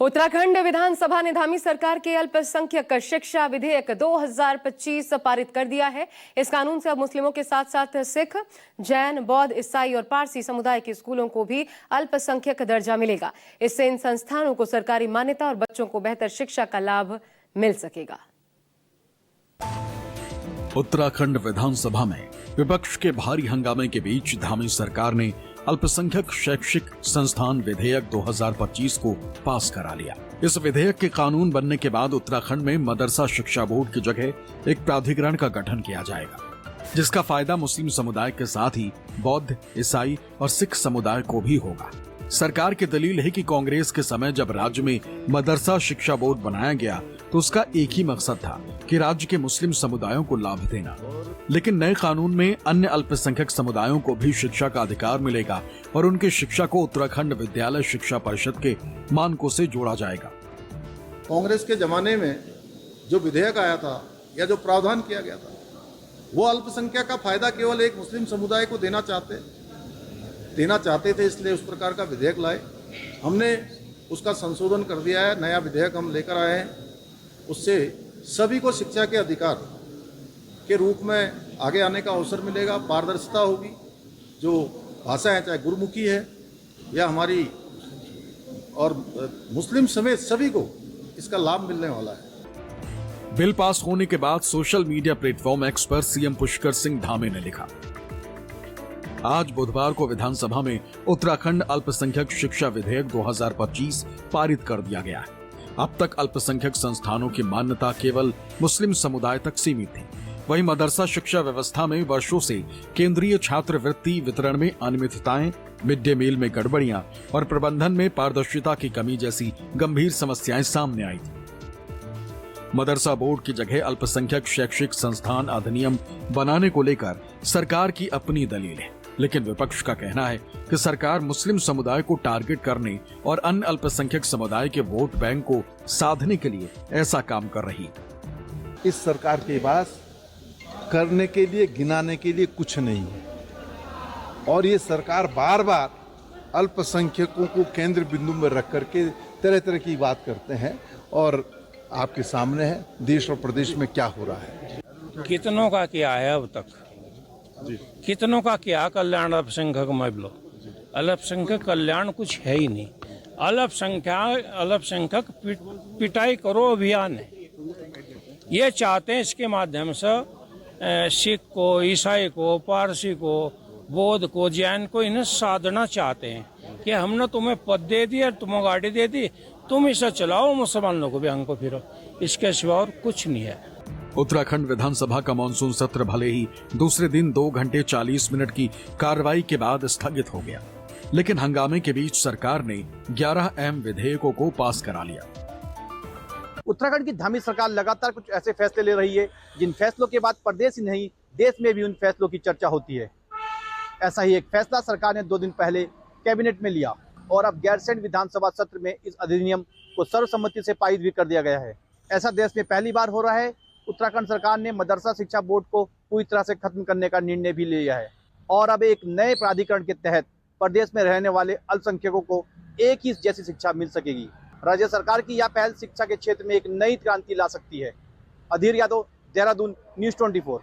उत्तराखंड विधानसभा ने धामी सरकार के अल्पसंख्यक शिक्षा विधेयक 2025 पारित कर दिया है। इस कानून से अब मुस्लिमों के साथ साथ सिख, जैन, बौद्ध, ईसाई और पारसी समुदाय के स्कूलों को भी अल्पसंख्यक दर्जा मिलेगा। इससे इन संस्थानों को सरकारी मान्यता और बच्चों को बेहतर शिक्षा का लाभ मिल सकेगा। उत्तराखंड विधानसभा में विपक्ष के भारी हंगामे के बीच धामी सरकार ने अल्पसंख्यक शैक्षिक संस्थान विधेयक 2025 को पास करा लिया। इस विधेयक के कानून बनने के बाद उत्तराखंड में मदरसा शिक्षा बोर्ड की जगह एक प्राधिकरण का गठन किया जाएगा, जिसका फायदा मुस्लिम समुदाय के साथ ही बौद्ध, ईसाई और सिख समुदाय को भी होगा। सरकार की दलील है कि कांग्रेस के समय जब राज्य में मदरसा शिक्षा बोर्ड बनाया गया तो उसका एक ही मकसद था कि राज्य के मुस्लिम समुदायों को लाभ देना। लेकिन नए कानून में अन्य अल्पसंख्यक समुदायों को भी शिक्षा का अधिकार मिलेगा और उनकी शिक्षा को उत्तराखंड विद्यालय शिक्षा परिषद के मानकों से जोड़ा जाएगा। कांग्रेस के जमाने में जो विधेयक आया था या जो प्रावधान किया गया था, वो अल्पसंख्यक का फायदा केवल एक मुस्लिम समुदाय को देना चाहते थे, इसलिए उस प्रकार का विधेयक लाए। हमने उसका संशोधन कर दिया है, नया विधेयक हम लेकर आए हैं। उससे सभी को शिक्षा के अधिकार के रूप में आगे आने का अवसर मिलेगा, पारदर्शिता होगी। जो भाषा है, चाहे गुरुमुखी है या हमारी, और मुस्लिम समेत सभी को इसका लाभ मिलने वाला है। बिल पास होने के बाद सोशल मीडिया प्लेटफॉर्म एक्स पर सीएम पुष्कर सिंह धामी ने लिखा, आज बुधवार को विधानसभा में उत्तराखंड अल्पसंख्यक शिक्षा विधेयक 2025 पारित कर दिया गया है। अब तक अल्पसंख्यक संस्थानों की मान्यता केवल मुस्लिम समुदाय तक सीमित थी। वहीं मदरसा शिक्षा व्यवस्था में वर्षों से केंद्रीय छात्रवृत्ति वितरण में अनियमितताएं, मिड डे मील में गड़बड़ियां और प्रबंधन में पारदर्शिता की कमी जैसी गंभीर समस्याएं सामने आई थी। मदरसा बोर्ड की जगह अल्पसंख्यक शैक्षिक संस्थान अधिनियम बनाने को लेकर सरकार की अपनी दलील है, लेकिन विपक्ष का कहना है कि सरकार मुस्लिम समुदाय को टारगेट करने और अन्य अल्पसंख्यक समुदाय के वोट बैंक को साधने के लिए ऐसा काम कर रही है। इस सरकार के पास करने के लिए, गिनाने के लिए कुछ नहीं है, और ये सरकार बार बार अल्पसंख्यकों को केंद्र बिंदु में रख करके तरह तरह की बात करते हैं, और आपके सामने है देश और प्रदेश में क्या हो रहा है। कितनों का क्या है अब तक, कितनों का क्या कल्याण अल्पसंख्यक में लो। अल्पसंख्यक कल्याण कुछ है ही नहीं। अल्पसंख्यक पिटाई करो अभियान है। ये चाहते हैं इसके माध्यम से सिख को, ईसाई को, पारसी को, बौद्ध को, जैन को इन्हें साधना चाहते हैं कि हमने तुम्हें पद दे दिया, तुम्हें गाड़ी दे दी, तुम इसे चलाओ, मुसलमानों को भी अंग को फिरो। इसके सिवा और कुछ नहीं है। उत्तराखंड विधानसभा का मानसून सत्र भले ही दूसरे दिन 2 घंटे 40 मिनट की कार्रवाई के बाद स्थगित हो गया, लेकिन हंगामे के बीच सरकार ने 11 अहम विधेयकों को पास करा लिया। उत्तराखंड की धामी सरकार लगातार कुछ ऐसे फैसले ले रही है जिन फैसलों के बाद प्रदेश ही नहीं, देश में भी उन फैसलों की चर्चा होती है। ऐसा ही एक फैसला सरकार ने 2 दिन पहले कैबिनेट में लिया और अब गैरसैंण विधानसभा सत्र में इस अधिनियम को सर्वसम्मति से पारित भी कर दिया गया है। ऐसा देश में पहली बार हो रहा है। उत्तराखंड सरकार ने मदरसा शिक्षा बोर्ड को पूरी तरह से खत्म करने का निर्णय भी लिया है और अब एक नए प्राधिकरण के तहत प्रदेश में रहने वाले अल्पसंख्यकों को एक ही जैसी शिक्षा मिल सकेगी। राज्य सरकार की यह पहल शिक्षा के क्षेत्र में एक नई क्रांति ला सकती है। अधीर यादव, देहरादून, न्यूज़ 24।